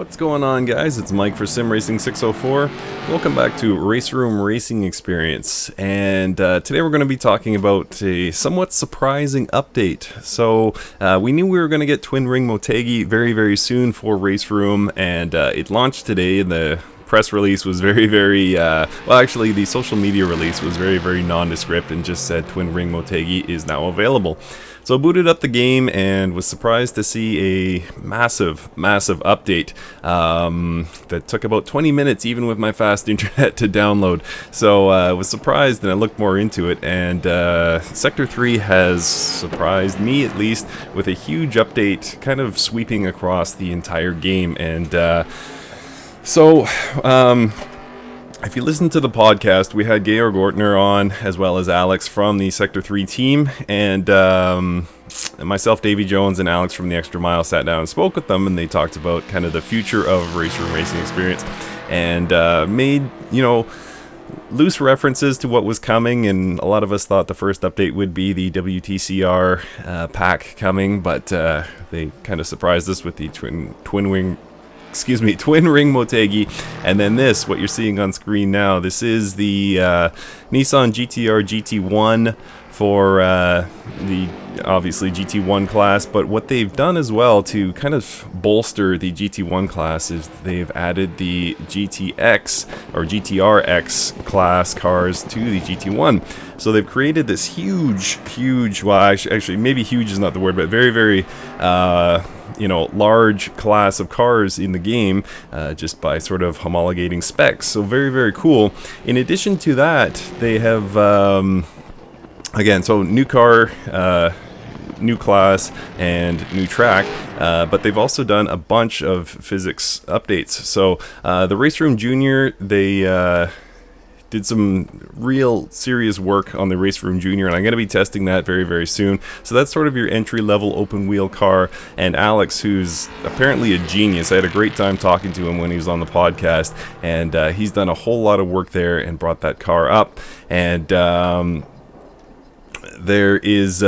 What's going on, guys? It's Mike for Sim Racing 604. Welcome back to RaceRoom Racing Experience, and today we're going to be talking about a somewhat surprising update. So we knew we were going to get Twin Ring Motegi very soon for RaceRoom, and it launched today. The press release was very well, actually the social media release was very nondescript and just said Twin Ring Motegi is now available. So I booted up the game and was surprised to see a massive update that took about 20 minutes even with my fast internet to download. So I was surprised and I looked more into it, and Sector 3 has surprised me at least with a huge update kind of sweeping across the entire game. And if you listen to the podcast, we had Georg Ortner on, as well as Alex from the Sector 3 team, and myself, Davey Jones, and Alex from the Extra Mile sat down and spoke with them, and they talked about kind of the future of RaceRoom Racing Experience, and made, you know, loose references to what was coming. And a lot of us thought the first update would be the WTCR pack coming, but they kind of surprised us with the Twin Ring Motegi, and then this, what you're seeing on screen now, this is the Nissan GTR GT1 for the obviously GT1 class. But what they've done as well to kind of bolster the GT1 class is they've added the GTX or GTR-X class cars to the GT1. So they've created this huge, well, actually maybe huge is not the word, but very you know, large class of cars in the game, just by sort of homologating specs. So very cool. In addition to that, they have again, so new car, new class, and new track, but they've also done a bunch of physics updates. So the RaceRoom Junior, they did some real serious work on the RaceRoom Junior, and I'm going to be testing that very soon. So that's sort of your entry-level open-wheel car. And Alex, who's apparently a genius, I had a great time talking to him when he was on the podcast, and he's done a whole lot of work there and brought that car up. And there is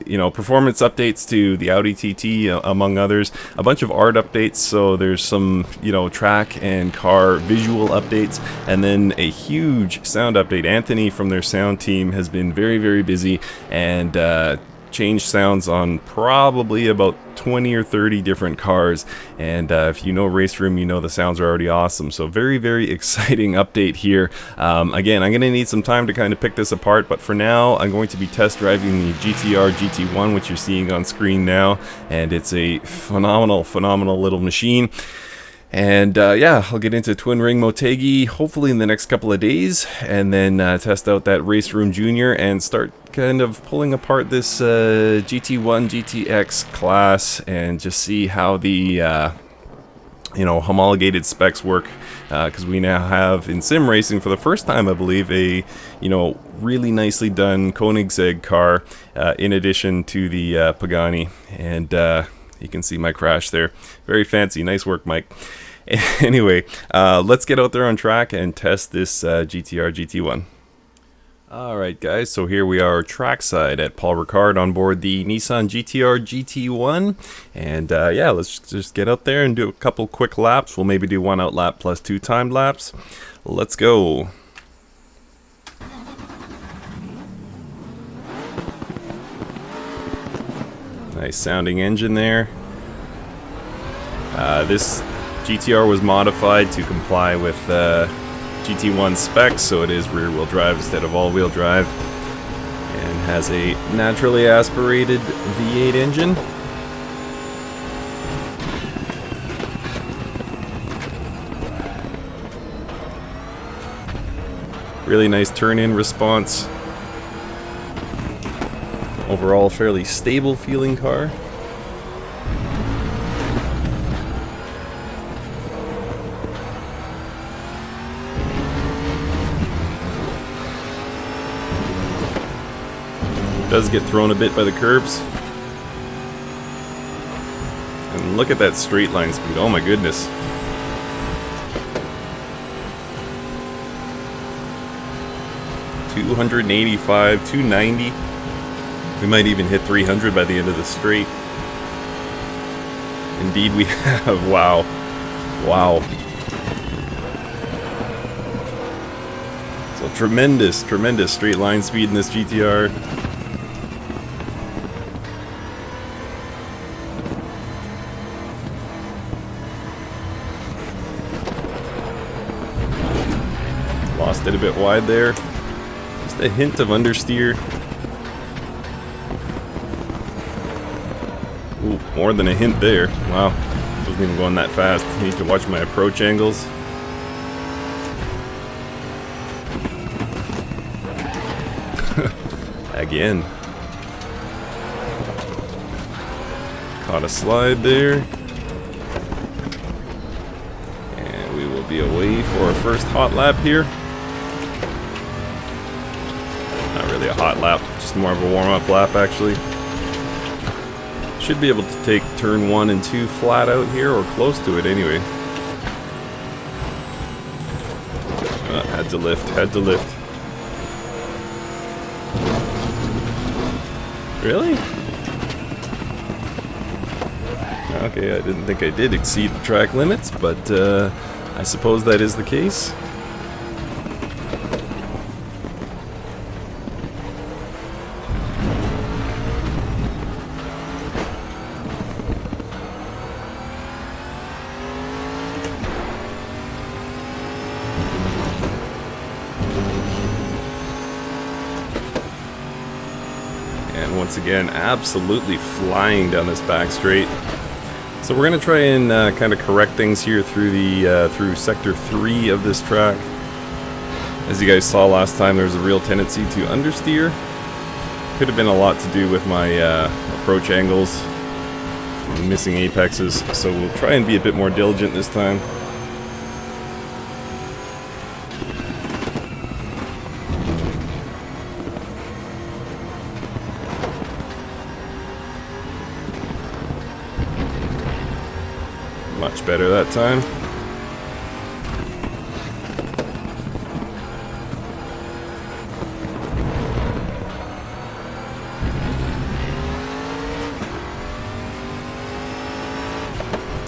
you know, performance updates to the Audi TT, among others, a bunch of art updates. So there's some, you know, track and car visual updates, and then a huge sound update. Anthony from their sound team has been very busy and changed sounds on probably about 20 or 30 different cars, and if you know RaceRoom, you know the sounds are already awesome. So very exciting update here. Again, I'm gonna need some time to kind of pick this apart, but for now I'm going to be test driving the GTR GT1, which you're seeing on screen now, and it's a phenomenal little machine. And yeah, I'll get into Twin Ring Motegi hopefully in the next couple of days, and then test out that RaceRoom Junior and start kind of pulling apart this GT1 GTX class and just see how the you know, homologated specs work, because we now have in sim racing for the first time, I believe, a, you know, really nicely done Koenigsegg car in addition to the Pagani. And you can see my crash there. Very fancy. Nice work, Mike. Anyway, let's get out there on track and test this GTR GT1. Alright guys, so here we are trackside at Paul Ricard on board the Nissan GTR GT1. And yeah, let's just get out there and do a couple quick laps. We'll maybe do one out lap plus 2 timed laps. Let's go. Nice sounding engine there. This GTR was modified to comply with GT1 specs, so it is rear-wheel drive instead of all-wheel drive, and has a naturally aspirated V8 engine. Really nice turn-in response. Overall, fairly stable feeling car. Does get thrown a bit by the curbs. And look at that straight line speed. Oh my goodness. $285, 290. We might even hit 300 by the end of the straight. And indeed we have. Wow. Wow. So tremendous straight line speed in this GTR. Lost it a bit wide there. Just a hint of understeer. Ooh, more than a hint there. Wow. Wasn't even going that fast. Need to watch my approach angles. Again. Caught a slide there. And we will be away for our first hot lap here. Not really a hot lap, just more of a warm-up lap actually. Should be able to take turn 1 and 2 flat out here, or close to it anyway. Had to lift, had to lift. Really? Okay, I didn't think I did exceed the track limits, but I suppose that is the case. And once again, absolutely flying down this back straight. So we're going to try and kind of correct things here through the through sector 3 of this track. As you guys saw last time, there's a real tendency to understeer. Could have been a lot to do with my approach angles, missing apexes. So we'll try and be a bit more diligent this time. Much better that time.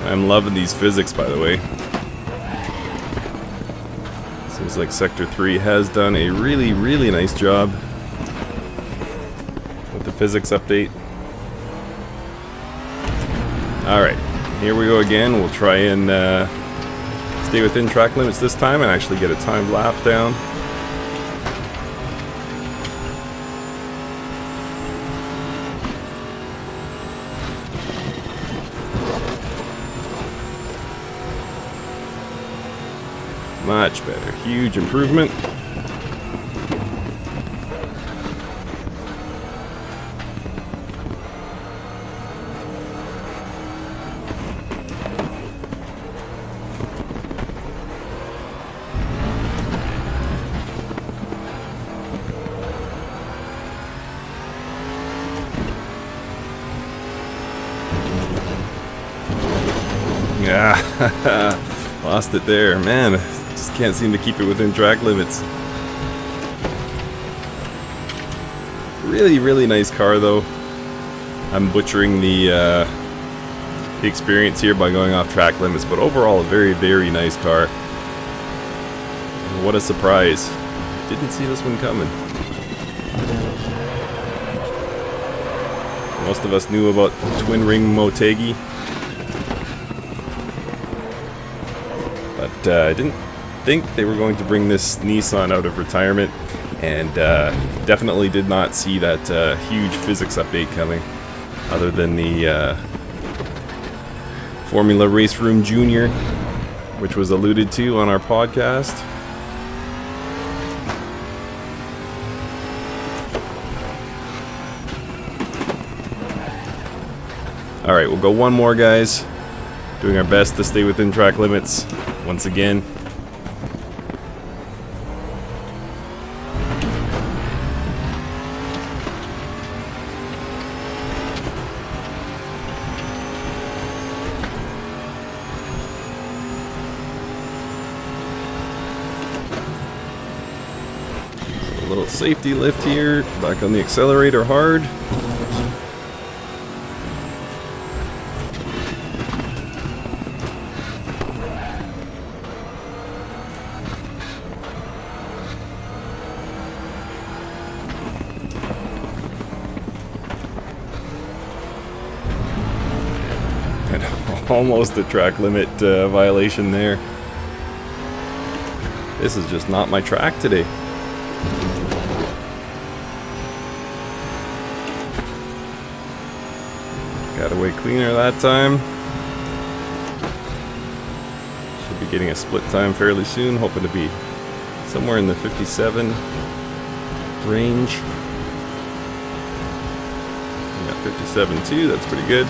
I'm loving these physics, by the way. Seems like Sector 3 has done a really, really nice job with the physics update. Alright. Here we go again. We'll try and stay within track limits this time and actually get a timed lap down. Much better. Huge improvement. Yeah, lost it there. Man, just can't seem to keep it within track limits. Really, really nice car though. I'm butchering the experience here by going off track limits, but overall a very, very nice car. What a surprise. Didn't see this one coming. Most of us knew about Twin Ring Motegi, but I didn't think they were going to bring this Nissan out of retirement, and definitely did not see that huge physics update coming, other than the Formula RaceRoom Junior, which was alluded to on our podcast. Alright, we'll go one more, guys. Doing our best to stay within track limits once again. A little safety lift here, back on the accelerator hard. Almost a track limit violation there. This is just not my track today. Got away cleaner that time. Should be getting a split time fairly soon. Hoping to be somewhere in the 57 range. Got 57 too, that's pretty good.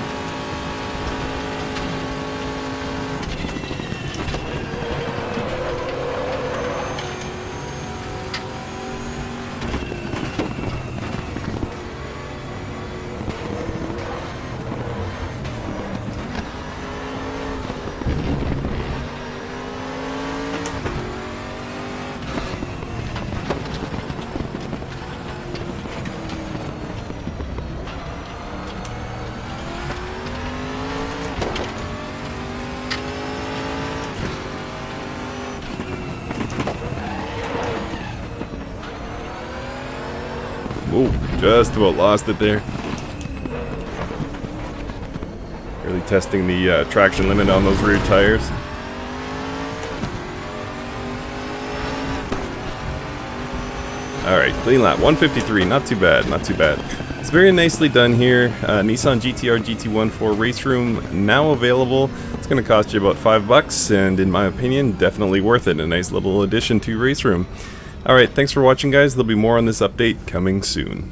Oh, just about lost it there. Really testing the traction limit on those rear tires. Alright, clean lap, 153, not too bad, not too bad. It's very nicely done here. Nissan GTR GT1 for RaceRoom, now available. It's going to cost you about $5, and in my opinion, definitely worth it. A nice little addition to RaceRoom. Alright, thanks for watching, guys. There'll be more on this update coming soon.